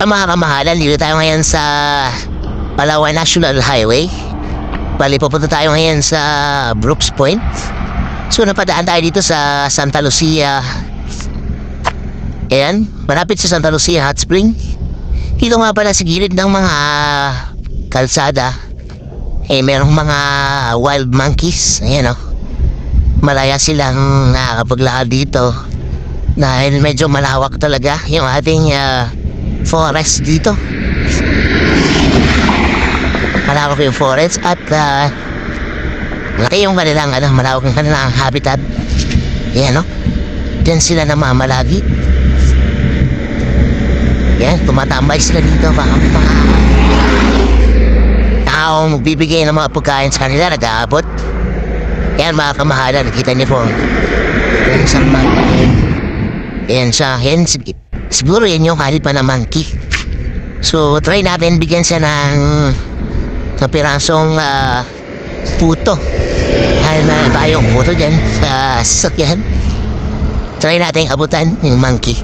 Mga kamahalan, dito tayo ngayon sa Palawan National Highway. Bali, pupunta tayo ngayon sa Brooks Point. So, napadaan tayo dito sa Santa Lucia. Ayan, malapit sa Santa Lucia Hot Spring. Dito nga pala sa gilid ng mga kalsada, merong mga wild monkeys. Ayan o. Malaya silang nakakapaglakad dito. Dahil medyo malawak talaga yung ating forest dito. Malawak yung forest at laki yung kanilang malawak yung kanilang habitat. Yan no. Diyan sila namamalagi. Yan, tumatambay sila dito. Taong bibigay ng mga pagkain sa kanila, nag-aabot. Yan mga kamahalan, nakita niyo po. Yan isang monkey. Yan siya, yan siguro yan yung halipa na monkey. So, try natin bigyan siya ng pirasong puto. Dahil na tayong puto dyan sa sasakyan. Try natin abutan yung monkey.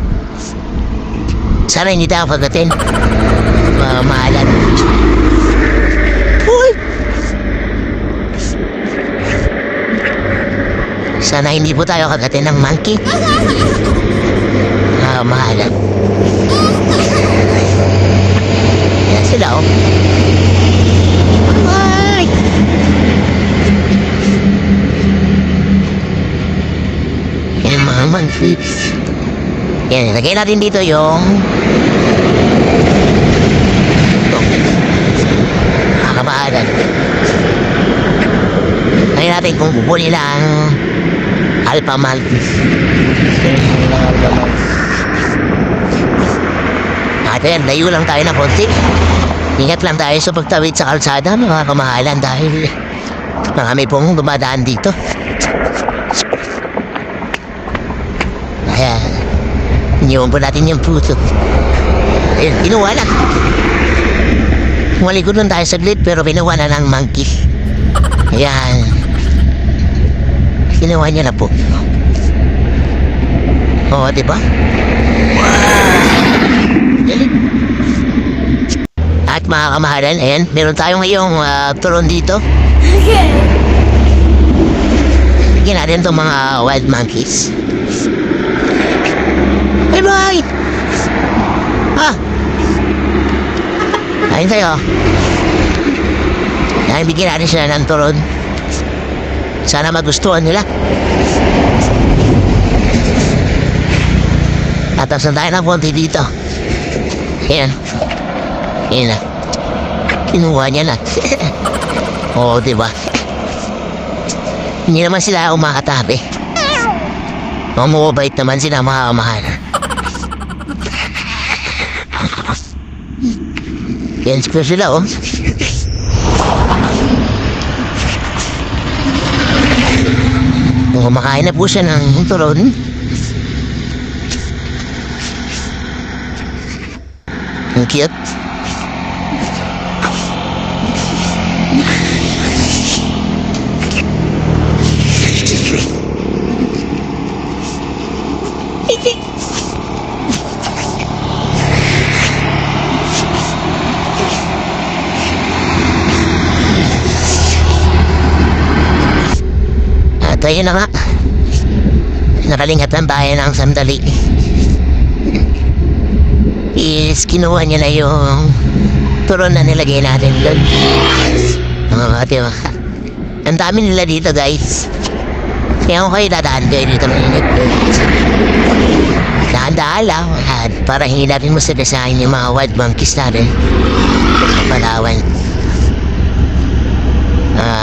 Sana hindi tayo pagdating. Mahalan. Uy! Sana hindi po tayo kagatin ng monkey. Mahalan. Yan sila oh. Ay! Yan mga monkey. Yan, lagay natin dito yung ito. Kamahalan. Lagay natin kung bubo nila ang alpha maltese. At yan, layo lang tayo na konti. Ingat lang tayo sa pagtawid sa kalsada, mga kamahalan, dahil marami pong dumadaan dito. Kaya, iniwan po natin yung puto. Ayun, kinuha na. Malikod lang tayo saglit, pero kinuha na ng monkey. Ayan. Kinuha niya na po. Oo, diba? At mga kamahalan, ayan, meron tayong ngayong turon dito. Okay. Bigyan natin itong mga wild monkeys. Hey, boy! Ayun tayo. Ayan, bigyan natin sila ng turon. Sana magustuhan nila. Atasan tayo ng konti dito. Ayan. Ayan na. Kinuha niya na. Oo, diba? Hindi naman sila umakatabi. Mamubait naman sila, mga kamahal. Yan sila, oh. Kumakain na po siya ng turon. Ang cute. At ayun na nga. Nakalingat ng bayan ng sandali. Kinuha niya na yung turon na nilagay natin doon. Diba? Ang dami nila dito, guys. Kaya kung kayo dadaan kayo dito ng init, daan-daan lang para hindi natin masagasaan yung mga wild monkeys natin sa Palawan.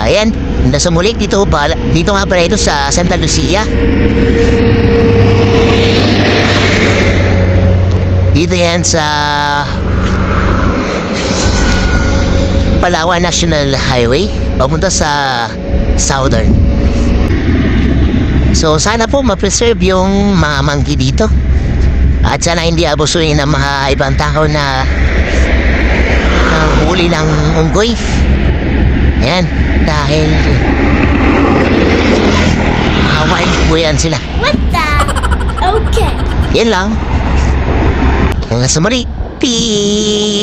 Ayan, nasa muli dito nga pala ito sa Santa Lucia. Dito yan sa Palawan National Highway papunta sa Southern. So sana po ma-preserve yung mga monkey dito. At sana hindi abusuin ng mga ibang tao na huli ng unggoy. Ayan, dahil wild po yan sila. What the? Okay. Yan lang. Hanggang sa muli. Peace!